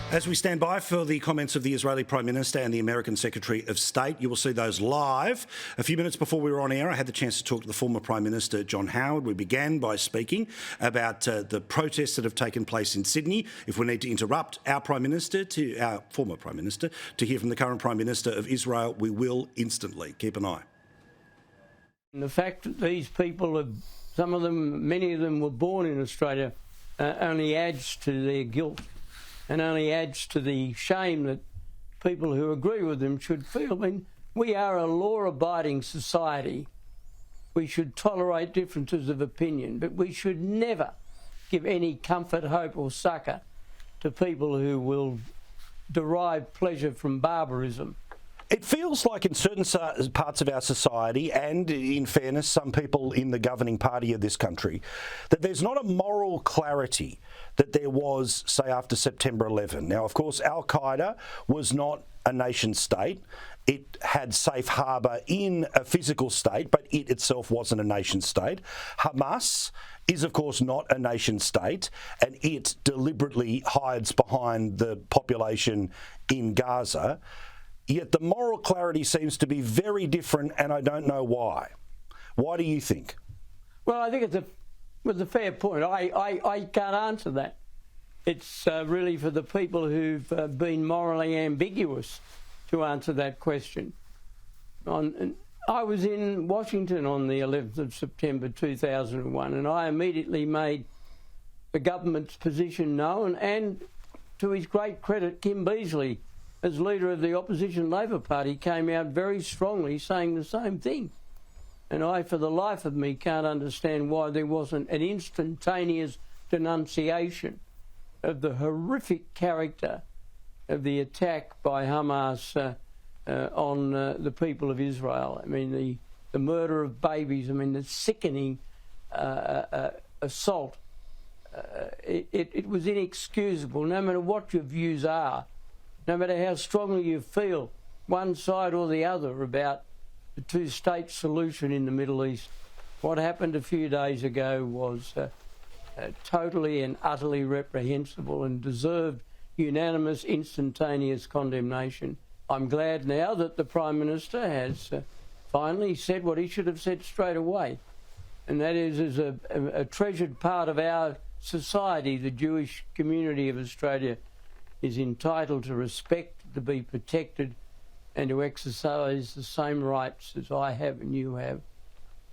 As we stand by for the comments of the Israeli Prime Minister and the American Secretary of State, you will see those live. A few minutes before we were on air, I had the chance to talk to the former Prime Minister, John Howard. We began by speaking about the protests that have taken place in Sydney. If we need to interrupt our Prime Minister, to our former Prime Minister, to hear from the current Prime Minister of Israel, we will instantly. Keep an eye. And the fact that these people, some of them, many of them were born in Australia, only adds to their guilt. And only adds to the shame that people who agree with them should feel. I mean, we are a law-abiding society. We should tolerate differences of opinion, but we should never give any comfort, hope or succour to people who will derive pleasure from barbarism. It feels like in certain parts of our society, and in fairness, some people in the governing party of this country, that there's not a moral clarity that there was, say, after September 11. Now, of course, Al-Qaeda was not a nation state. It had safe harbour in a physical state, but it itself wasn't a nation state. Hamas is, of course, not a nation state, and it deliberately hides behind the population in Gaza. Yet the moral clarity seems to be very different, and I don't know why. Why do you think? Well, I think it was a fair point. I can't answer that. It's really for the people who've been morally ambiguous to answer that question. I was in Washington on the 11th of September 2001, and I immediately made the government's position known, and to his great credit, Kim Beazley, as leader of the opposition Labor Party, came out very strongly saying the same thing. And I, for the life of me, can't understand why there wasn't an instantaneous denunciation of the horrific character of the attack by Hamas on the people of Israel. I mean, the murder of babies, I mean, the sickening assault. It was inexcusable, no matter what your views are. No matter how strongly you feel, one side or the other, about the two-state solution in the Middle East, what happened a few days ago was totally and utterly reprehensible and deserved unanimous, instantaneous condemnation. I'm glad now that the Prime Minister has finally said what he should have said straight away, and that is, as a treasured part of our society, the Jewish community of Australia is entitled to respect, to be protected, and to exercise the same rights as I have and you have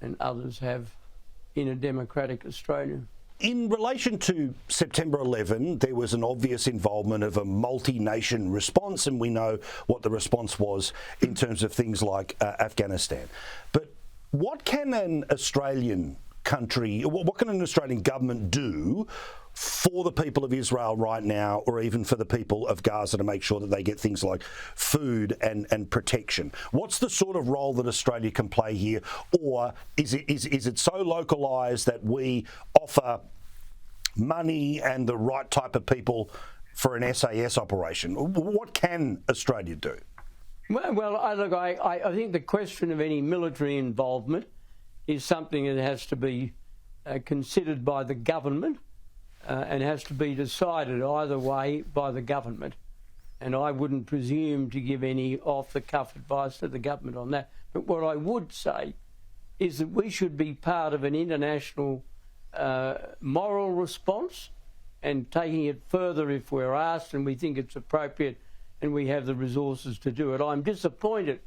and others have in a democratic Australia. In relation to September 11, there was an obvious involvement of a multi-nation response, and we know what the response was in terms of things like Afghanistan. But what can an Australian country, what can an Australian government do for the people of Israel right now, or even for the people of Gaza, to make sure that they get things like food and protection? What's the sort of role that Australia can play here? Or is it so localised that we offer money and the right type of people for an SAS operation? What can Australia do? Well, I think the question of any military involvement is something that has to be considered by the government and has to be decided either way by the government. And I wouldn't presume to give any off-the-cuff advice to the government on that. But what I would say is that we should be part of an international moral response, and taking it further if we're asked and we think it's appropriate and we have the resources to do it. I'm disappointed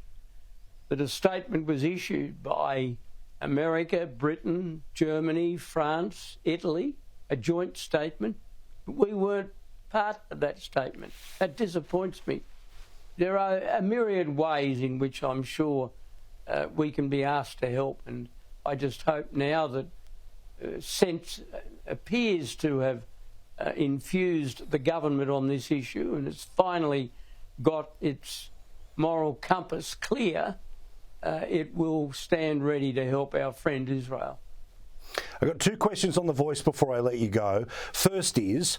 that a statement was issued by America, Britain, Germany, France, Italy, a joint statement. We weren't part of that statement. That disappoints me. There are a myriad ways in which I'm sure we can be asked to help, and I just hope now that sense appears to have infused the government on this issue, and it's finally got its moral compass clear, it will stand ready to help our friend Israel. I've got two questions on the voice before I let you go. First is,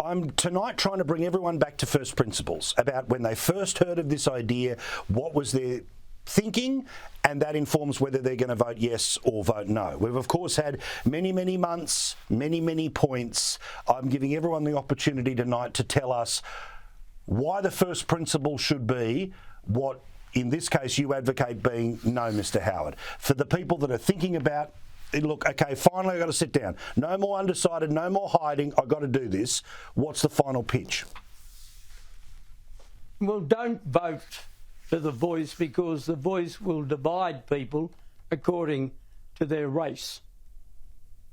I'm tonight trying to bring everyone back to first principles about when they first heard of this idea, what was their thinking, and that informs whether they're going to vote yes or vote no. We've, of course, had many, many months, many, many points. I'm giving everyone the opportunity tonight to tell us why the first principle should be what, in this case, you advocate being no, Mr. Howard. For the people that are thinking about, look, okay, finally I've got to sit down. No more undecided, no more hiding, I've got to do this. What's the final pitch? Well, don't vote for the Voice, because the Voice will divide people according to their race.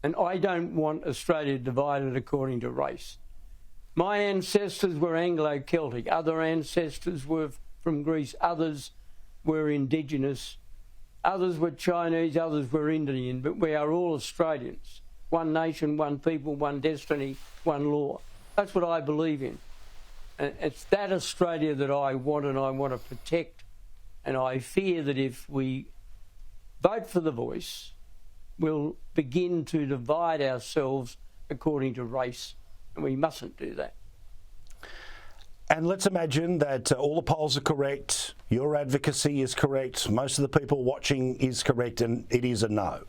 And I don't want Australia divided according to race. My ancestors were Anglo-Celtic, other ancestors were from Greece, others were Indigenous, others were Chinese, others were Indian, but we are all Australians. One nation, one people, one destiny, one law. That's what I believe in. And it's that Australia that I want and I want to protect. And I fear that if we vote for the Voice, we'll begin to divide ourselves according to race. And we mustn't do that. And let's imagine that all the polls are correct, your advocacy is correct, most of the people watching is correct, and it is a no.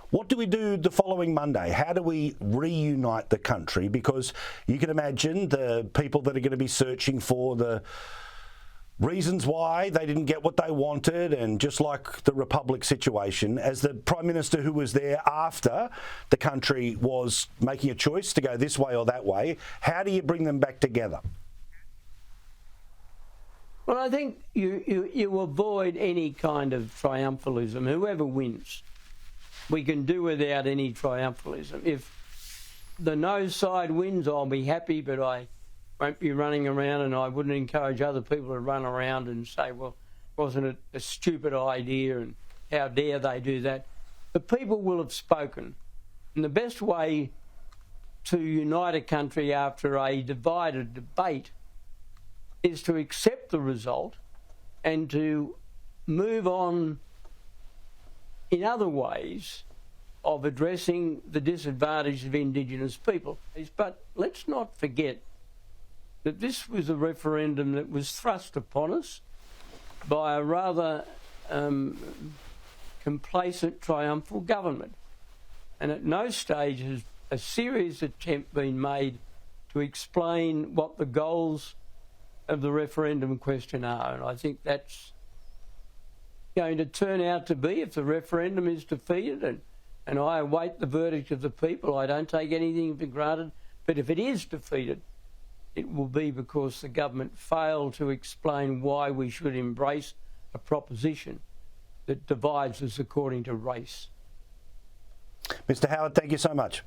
What do we do the following Monday? How do we reunite the country? Because you can imagine the people that are going to be searching for the reasons why they didn't get what they wanted, and just like the Republic situation, as the Prime Minister who was there after the country was making a choice to go this way or that way, how do you bring them back together? Well, I think you avoid any kind of triumphalism, whoever wins. We can do without any triumphalism. If the no side wins, I'll be happy, but I won't be running around, and I wouldn't encourage other people to run around and say, well, wasn't it a stupid idea and how dare they do that? The people will have spoken. And the best way to unite a country after a divided debate is to accept the result and to move on in other ways of addressing the disadvantage of Indigenous people. But let's not forget that this was a referendum that was thrust upon us by a rather complacent, triumphal government. And at no stage has a serious attempt been made to explain what the goals of the referendum question are. And I think that's going to turn out to be, if the referendum is defeated, and I await the verdict of the people, I don't take anything for granted, but if it is defeated, it will be because the government failed to explain why we should embrace a proposition that divides us according to race. Mr. Howard, thank you so much.